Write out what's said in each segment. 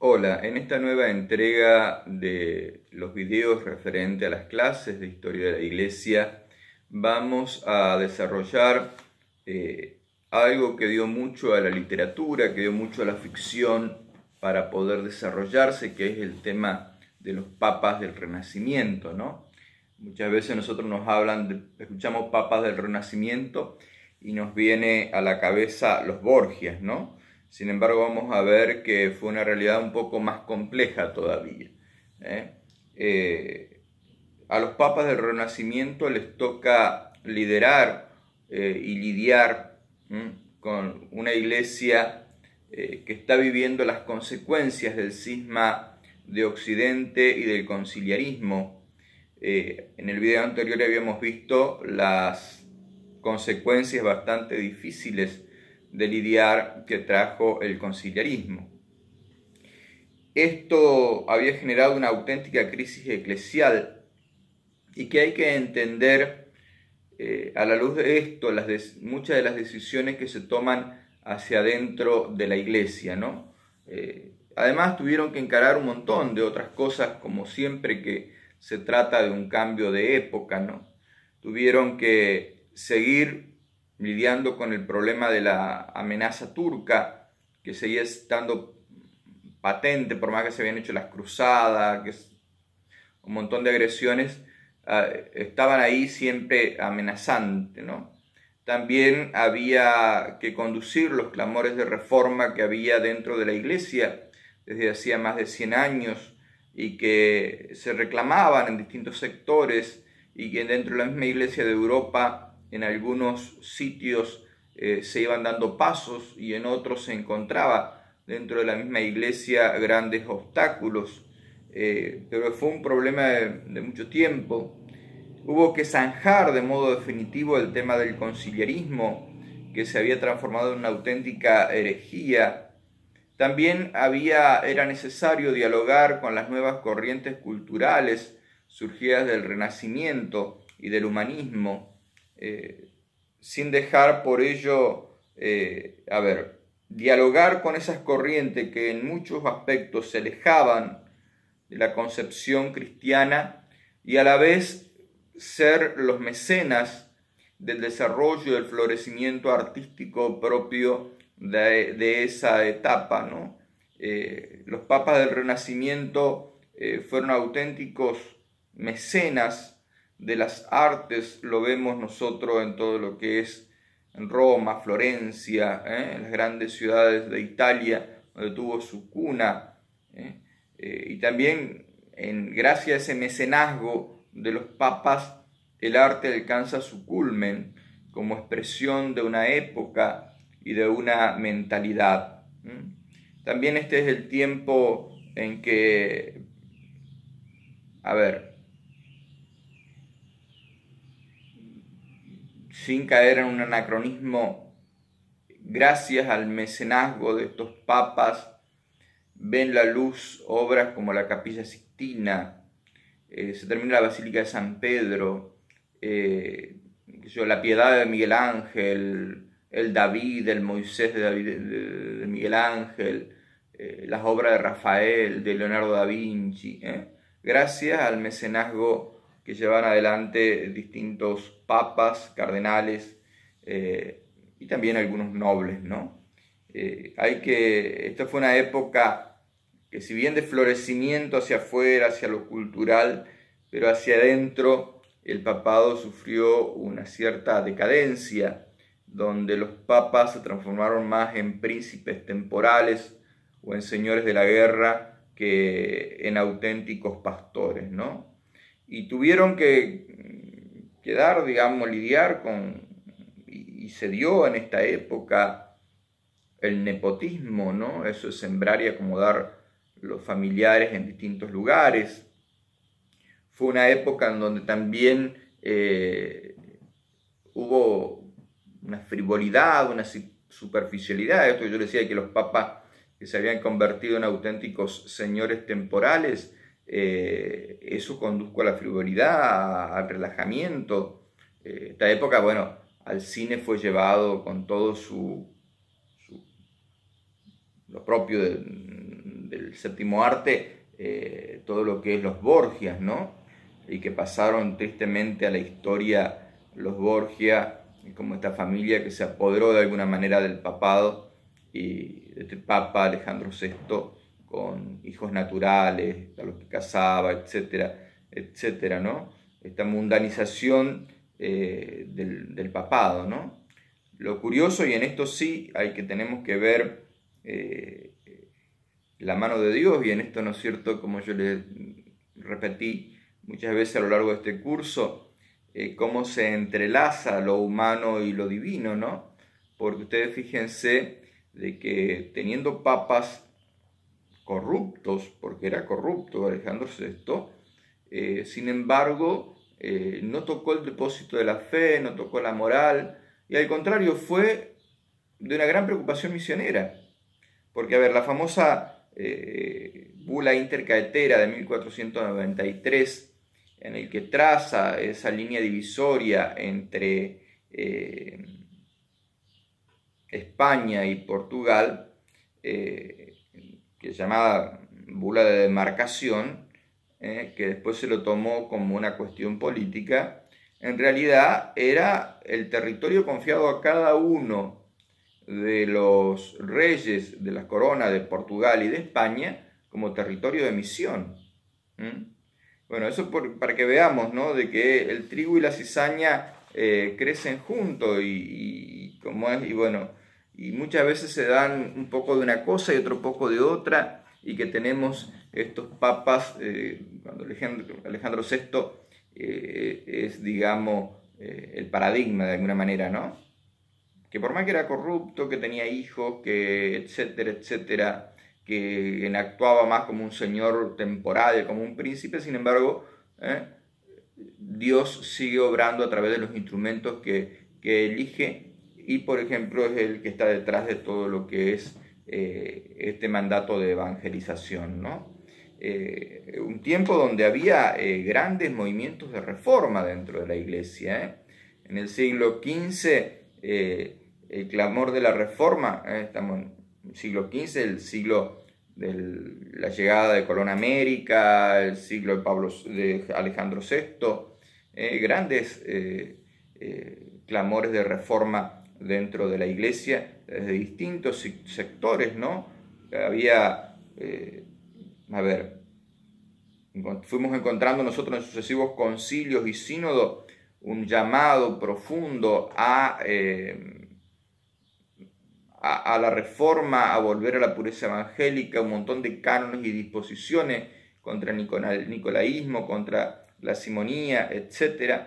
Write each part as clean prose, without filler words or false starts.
Hola, en esta nueva entrega de los videos referente a las clases de Historia de la Iglesia vamos a desarrollar algo que dio mucho a la literatura, que dio mucho a la ficción para poder desarrollarse, que es el tema de los papas del Renacimiento, ¿no? Muchas veces nosotros escuchamos papas del Renacimiento y nos viene a la cabeza los Borgias, ¿no? Sin embargo, vamos a ver que fue una realidad un poco más compleja todavía. A los papas del Renacimiento les toca liderar y lidiar con una iglesia que está viviendo las consecuencias del cisma de Occidente y del conciliarismo. En el video anterior habíamos visto las consecuencias bastante difíciles de lidiar que trajo el conciliarismo. Esto había generado una auténtica crisis eclesial y que hay que entender a la luz de esto muchas de las decisiones que se toman hacia adentro de la iglesia, ¿no? Además tuvieron que encarar un montón de otras cosas, como siempre que se trata de un cambio de época, ¿no? Tuvieron que seguir lidiando con el problema de la amenaza turca, que seguía estando patente, por más que se habían hecho las cruzadas, que un montón de agresiones estaban ahí siempre amenazantes, ¿no? También había que conducir los clamores de reforma que había dentro de la iglesia desde hacía más de 100 años y que se reclamaban en distintos sectores y que dentro de la misma iglesia de Europa en algunos sitios se iban dando pasos y en otros se encontraba dentro de la misma iglesia grandes obstáculos, pero fue un problema de mucho tiempo. Hubo que zanjar de modo definitivo el tema del conciliarismo, que se había transformado en una auténtica herejía. También era necesario dialogar con las nuevas corrientes culturales surgidas del Renacimiento y del humanismo, sin dejar por ello, dialogar con esas corrientes que en muchos aspectos se alejaban de la concepción cristiana y a la vez ser los mecenas del desarrollo y del florecimiento artístico propio de esa etapa, ¿no? Los papas del Renacimiento fueron auténticos mecenas de las artes. Lo vemos nosotros en todo lo que es en Roma, Florencia, en las grandes ciudades de Italia, donde tuvo su cuna, y también gracias a ese mecenazgo de los papas, el arte alcanza su culmen como expresión de una época y de una mentalidad. También este es el tiempo en que, sin caer en un anacronismo, gracias al mecenazgo de estos papas, ven la luz obras como la Capilla Sixtina, se termina la Basílica de San Pedro, la Piedad de Miguel Ángel, el David, el Moisés de Miguel Ángel, las obras de Rafael, de Leonardo da Vinci, gracias al mecenazgo que llevan adelante distintos papas, cardenales y también algunos nobles, ¿no? Esta fue una época que, si bien de florecimiento hacia afuera, hacia lo cultural, pero hacia adentro el papado sufrió una cierta decadencia, donde los papas se transformaron más en príncipes temporales o en señores de la guerra que en auténticos pastores, ¿no? Y tuvieron que lidiar con, y se dio en esta época, el nepotismo, ¿no? Eso es sembrar y acomodar los familiares en distintos lugares. Fue una época en donde también hubo una frivolidad, una superficialidad. Esto que yo decía, que los papas que se habían convertido en auténticos señores temporales, eso condujo a la frivolidad, al relajamiento. Esta época, al cine fue llevado con todo lo propio del séptimo arte, todo lo que es los Borgias, ¿no? Y que pasaron tristemente a la historia los Borgia, como esta familia que se apoderó de alguna manera del papado, y este Papa Alejandro VI, con hijos naturales, a los que casaba, etcétera, etcétera, ¿no? Esta mundanización del papado, ¿no? Lo curioso, y en esto sí tenemos que ver la mano de Dios, y en esto, ¿no es cierto?, como yo les repetí muchas veces a lo largo de este curso, cómo se entrelaza lo humano y lo divino, ¿no? Porque ustedes fíjense de que teniendo papas corruptos, porque era corrupto Alejandro VI, sin embargo, no tocó el depósito de la fe, no tocó la moral, y al contrario fue de una gran preocupación misionera. Porque, a ver, la famosa bula intercaetera de 1493, en el que traza esa línea divisoria entre España y Portugal, que es llamada bula de demarcación, que después se lo tomó como una cuestión política, en realidad era el territorio confiado a cada uno de los reyes de las coronas de Portugal y de España como territorio de misión. Bueno, eso para que veamos, ¿no?, de que el trigo y la cizaña crecen juntos y bueno, y muchas veces se dan un poco de una cosa y otro poco de otra, y que tenemos estos papas, cuando Alejandro VI es, digamos, el paradigma de alguna manera, ¿no? Que por más que era corrupto, que tenía hijos, que etcétera, etcétera, que actuaba más como un señor temporal, como un príncipe, sin embargo, Dios sigue obrando a través de los instrumentos que elige, y por ejemplo es el que está detrás de todo lo que es este mandato de evangelización, ¿no? Un tiempo donde había grandes movimientos de reforma dentro de la iglesia. En el siglo XV, el clamor de la reforma, estamos en el siglo XV, el siglo de la llegada de Colón a América, el siglo de Alejandro VI, grandes clamores de reforma dentro de la iglesia, desde distintos sectores, ¿no? Había, fuimos encontrando nosotros en sucesivos concilios y sínodos un llamado profundo a la reforma, a volver a la pureza evangélica, un montón de cánones y disposiciones contra el nicolaísmo, contra la simonía, etc.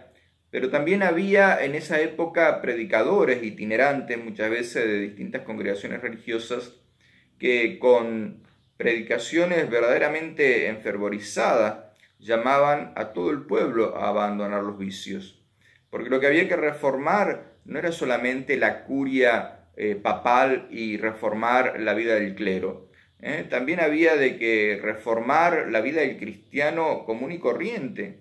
Pero también había en esa época predicadores itinerantes, muchas veces de distintas congregaciones religiosas, que con predicaciones verdaderamente enfervorizadas llamaban a todo el pueblo a abandonar los vicios. Porque lo que había que reformar no era solamente la curia papal y reformar la vida del clero. También había de que reformar la vida del cristiano común y corriente.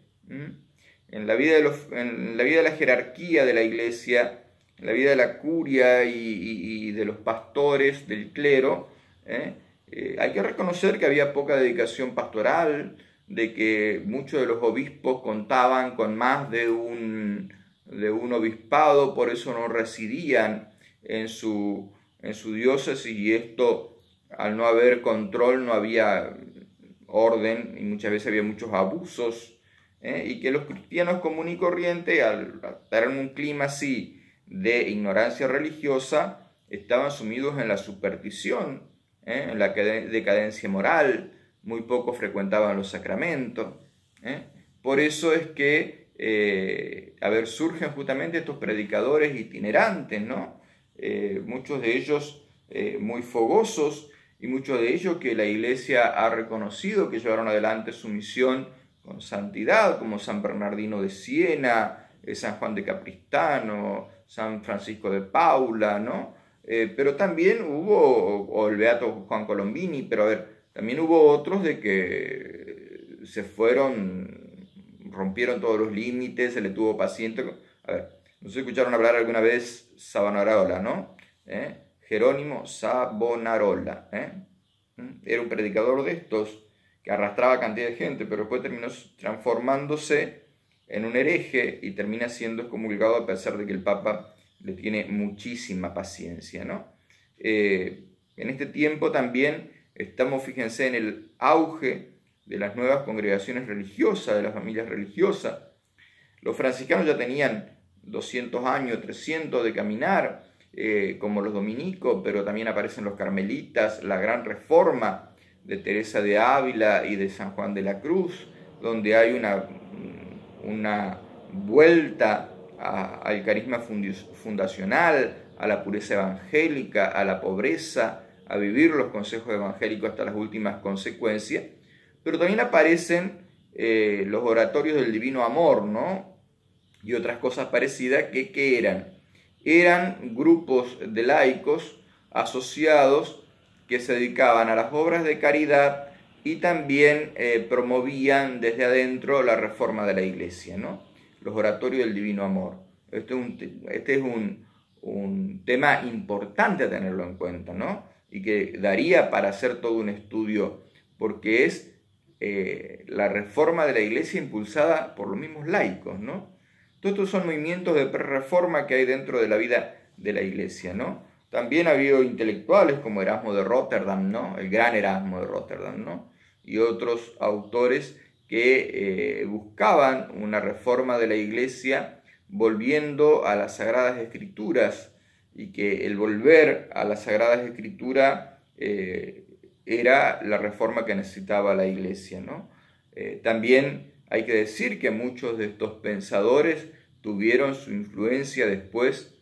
En la vida de la jerarquía de la iglesia, en la vida de la curia y de los pastores, del clero, hay que reconocer que había poca dedicación pastoral, de que muchos de los obispos contaban con más de un obispado, por eso no residían en su diócesis, y esto, al no haber control, no había orden, y muchas veces había muchos abusos, y que los cristianos comunes y corrientes, al estar en un clima así de ignorancia religiosa, estaban sumidos en la superstición, en la decadencia moral, muy poco frecuentaban los sacramentos. Por eso es que surgen justamente estos predicadores itinerantes, ¿no? Muchos de ellos muy fogosos, y muchos de ellos que la iglesia ha reconocido que llevaron adelante su misión con santidad, como San Bernardino de Siena, San Juan de Capristano, San Francisco de Paula, ¿no? Pero también o el beato Juan Colombini, pero también hubo otros de que se rompieron todos los límites, se le tuvo paciencia. ¿no se escucharon hablar alguna vez Savonarola, no? Jerónimo Savonarola, Era un predicador de estos que arrastraba cantidad de gente, pero después terminó transformándose en un hereje y termina siendo excomulgado a pesar de que el Papa le tiene muchísima paciencia, ¿no? En este tiempo también estamos, fíjense, en el auge de las nuevas congregaciones religiosas, de las familias religiosas. Los franciscanos ya tenían 200 años, 300 de caminar, como los dominicos, pero también aparecen los carmelitas, la gran reforma de Teresa de Ávila y de San Juan de la Cruz, donde hay una vuelta al carisma fundacional, a la pureza evangélica, a la pobreza, a vivir los consejos evangélicos hasta las últimas consecuencias. Pero también aparecen los oratorios del divino amor, ¿no? Y otras cosas parecidas que eran. Eran grupos de laicos asociados que se dedicaban a las obras de caridad y también promovían desde adentro la reforma de la Iglesia, ¿no? Los oratorios del divino amor. Este es un tema importante a tenerlo en cuenta, ¿no? Y que daría para hacer todo un estudio, porque es la reforma de la Iglesia impulsada por los mismos laicos, ¿no? Todos estos son movimientos de pre-reforma que hay dentro de la vida de la Iglesia, ¿no? También ha habido intelectuales como Erasmo de Rotterdam, ¿no? El gran Erasmo de Rotterdam, ¿no? Y otros autores que buscaban una reforma de la Iglesia volviendo a las Sagradas Escrituras, y que el volver a las Sagradas Escrituras era la reforma que necesitaba la Iglesia, ¿no? También hay que decir que muchos de estos pensadores tuvieron su influencia después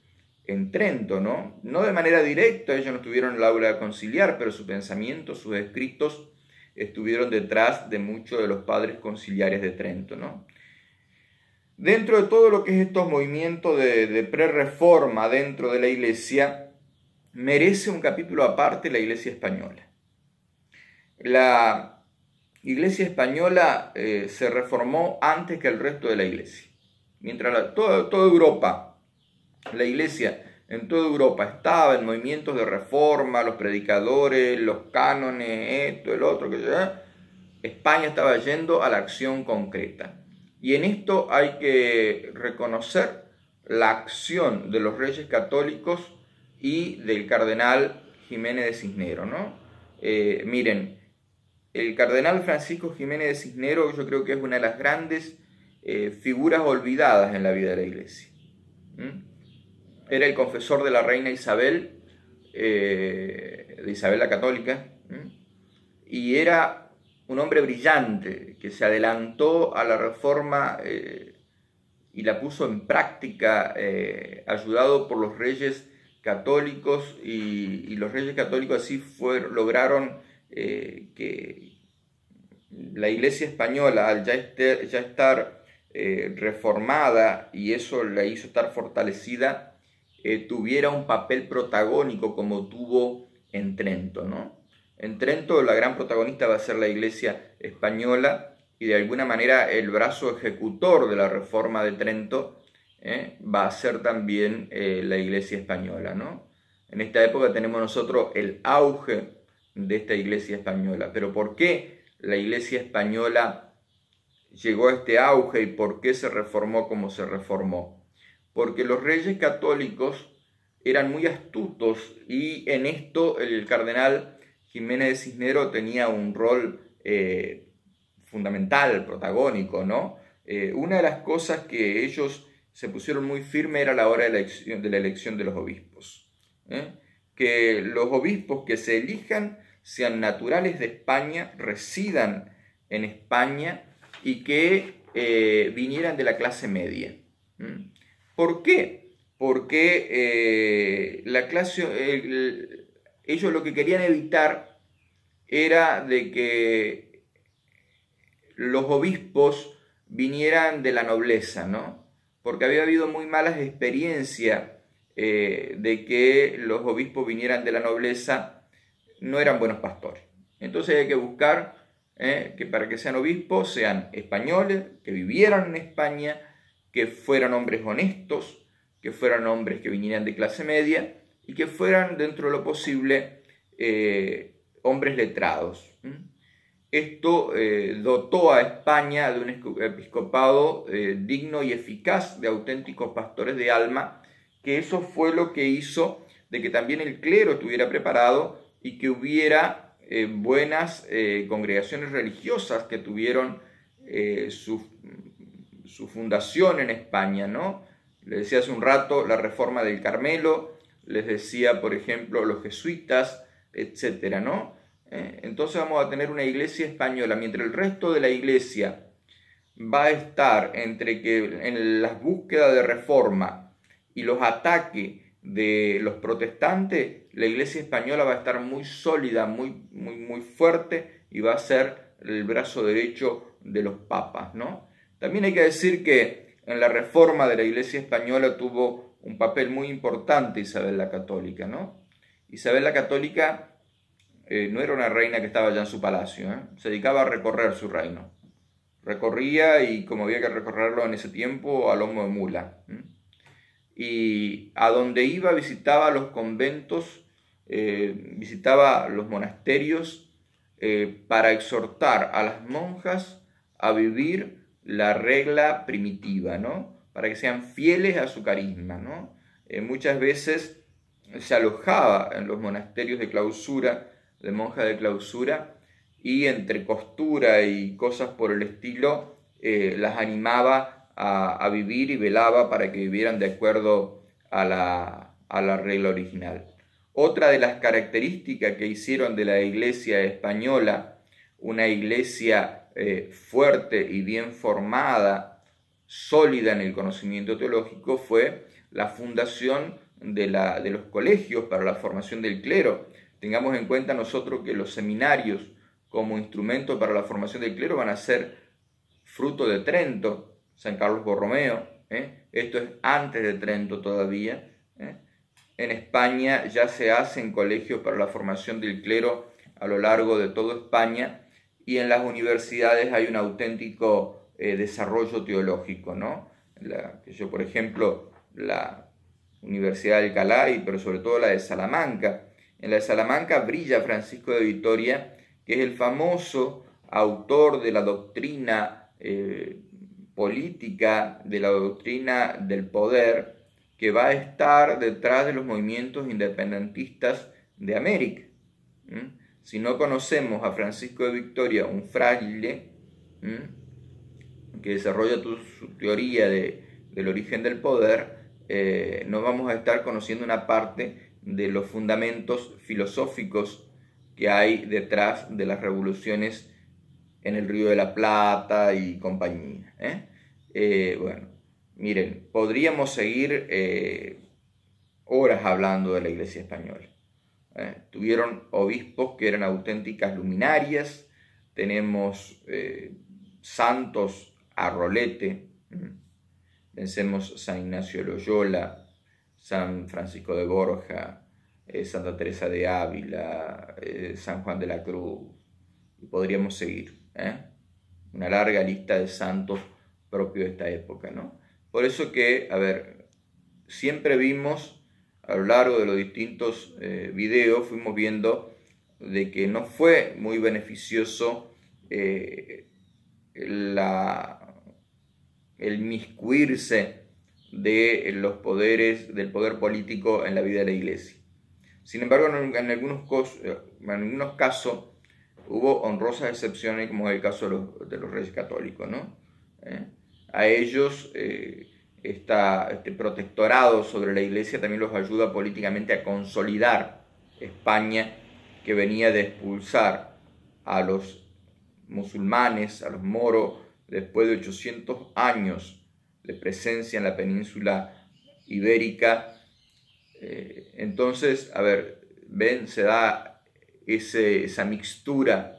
en Trento, ¿no? No de manera directa, ellos no estuvieron en el aula conciliar, pero su pensamiento, sus escritos estuvieron detrás de muchos de los padres conciliares de Trento, ¿no? Dentro de todo lo que es estos movimientos de pre-reforma dentro de la Iglesia, merece un capítulo aparte la Iglesia española. La Iglesia española se reformó antes que el resto de la Iglesia. Mientras toda Europa, la Iglesia en toda Europa estaba en movimientos de reforma, los predicadores, los cánones, esto, el otro, España estaba yendo a la acción concreta. Y en esto hay que reconocer la acción de los reyes católicos y del cardenal Jiménez de Cisneros, ¿no? Miren, el cardenal Francisco Jiménez de Cisneros yo creo que es una de las grandes figuras olvidadas en la vida de la Iglesia. Era el confesor de la reina Isabel, de Isabel la Católica, y era un hombre brillante que se adelantó a la reforma y la puso en práctica, ayudado por los reyes católicos, y los reyes católicos así lograron que la Iglesia española, al ya estar reformada, y eso la hizo estar fortalecida, tuviera un papel protagónico como tuvo en Trento, ¿no? En Trento la gran protagonista va a ser la Iglesia española, y de alguna manera el brazo ejecutor de la reforma de Trento va a ser también la Iglesia española, ¿no? En esta época tenemos nosotros el auge de esta Iglesia española. Pero ¿por qué la Iglesia española llegó a este auge y por qué se reformó como se reformó? Porque los reyes católicos eran muy astutos, y en esto el cardenal Jiménez de Cisneros tenía un rol fundamental, protagónico, ¿no? Una de las cosas que ellos se pusieron muy firme era la hora de la elección de los obispos. Que los obispos que se elijan sean naturales de España, residan en España y que vinieran de la clase media. ¿Por qué? Porque ellos lo que querían evitar era de que los obispos vinieran de la nobleza, ¿no? Porque había habido muy malas experiencias de que los obispos vinieran de la nobleza, no eran buenos pastores. Entonces hay que buscar que para que sean obispos sean españoles, que vivieran en España, que fueran hombres honestos, que fueran hombres que vinieran de clase media y que fueran, dentro de lo posible, hombres letrados. Esto dotó a España de un episcopado digno y eficaz de auténticos pastores de alma, que eso fue lo que hizo de que también el clero estuviera preparado y que hubiera buenas congregaciones religiosas que tuvieron su fundación en España, ¿no? Les decía hace un rato la Reforma del Carmelo, les decía, por ejemplo, los jesuitas, etcétera, ¿no? Entonces vamos a tener una iglesia española, mientras el resto de la iglesia va a estar entre que en las búsquedas de reforma y los ataques de los protestantes, la iglesia española va a estar muy sólida, muy fuerte, y va a ser el brazo derecho de los papas, ¿no? También hay que decir que en la reforma de la iglesia española tuvo un papel muy importante Isabel la Católica, ¿no? Isabel la Católica no era una reina que estaba allá en su palacio, se dedicaba a recorrer su reino. Recorría, y como había que recorrerlo en ese tiempo, a lomo de mula. Y a donde iba visitaba los conventos, visitaba los monasterios para exhortar a las monjas a vivir la regla primitiva, ¿no? Para que sean fieles a su carisma, ¿no? Muchas veces se alojaba en los monasterios de clausura, de monjas de clausura, y entre costura y cosas por el estilo las animaba a vivir y velaba para que vivieran de acuerdo a la regla original. Otra de las características que hicieron de la iglesia española una iglesia fuerte y bien formada, sólida en el conocimiento teológico, fue la fundación de los colegios para la formación del clero. Tengamos en cuenta nosotros que los seminarios como instrumento para la formación del clero van a ser fruto de Trento, San Carlos Borromeo. Esto es antes de Trento todavía. En España ya se hacen colegios para la formación del clero a lo largo de toda España, y en las universidades hay un auténtico desarrollo teológico, ¿no? Por ejemplo, la Universidad de Alcalá, pero sobre todo la de Salamanca. En la de Salamanca brilla Francisco de Vitoria, que es el famoso autor de la doctrina política, de la doctrina del poder, que va a estar detrás de los movimientos independentistas de América. Si no conocemos a Francisco de Vitoria, un fraile que desarrolla su teoría del origen del poder, no vamos a estar conociendo una parte de los fundamentos filosóficos que hay detrás de las revoluciones en el Río de la Plata y compañía. Bueno, miren, podríamos seguir horas hablando de la Iglesia española. Tuvieron obispos que eran auténticas luminarias, tenemos santos a rolete, pensemos San Ignacio de Loyola, San Francisco de Borja, Santa Teresa de Ávila, San Juan de la Cruz, y podríamos seguir, una larga lista de santos propios de esta época, ¿no? Por eso que, siempre vimos, a lo largo de los distintos videos, fuimos viendo de que no fue muy beneficioso el miscuirse de los poderes, del poder político en la vida de la Iglesia. Sin embargo, en algunos casos hubo honrosas excepciones, como es el caso de los reyes católicos, ¿no? A ellos este protectorado sobre la Iglesia también los ayuda políticamente a consolidar España, que venía de expulsar a los musulmanes, a los moros, después de 800 años de presencia en la península ibérica. Entonces, ven, se da esa mixtura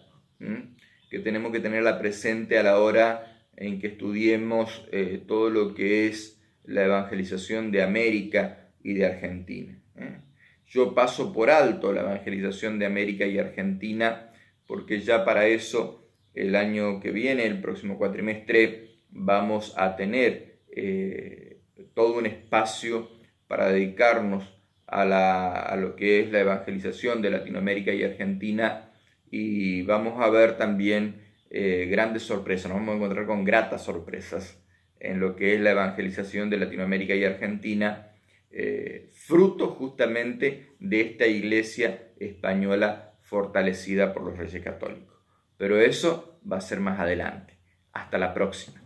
que tenemos que tenerla presente a la hora en que estudiemos todo lo que es la evangelización de América y de Argentina. Yo paso por alto la evangelización de América y Argentina, porque ya para eso, el año que viene, el próximo cuatrimestre, vamos a tener todo un espacio para dedicarnos a lo que es la evangelización de Latinoamérica y Argentina y vamos a ver también grandes sorpresas, nos vamos a encontrar con gratas sorpresas en lo que es la evangelización de Latinoamérica y Argentina, fruto justamente de esta iglesia española fortalecida por los Reyes Católicos. Pero eso va a ser más adelante. Hasta la próxima.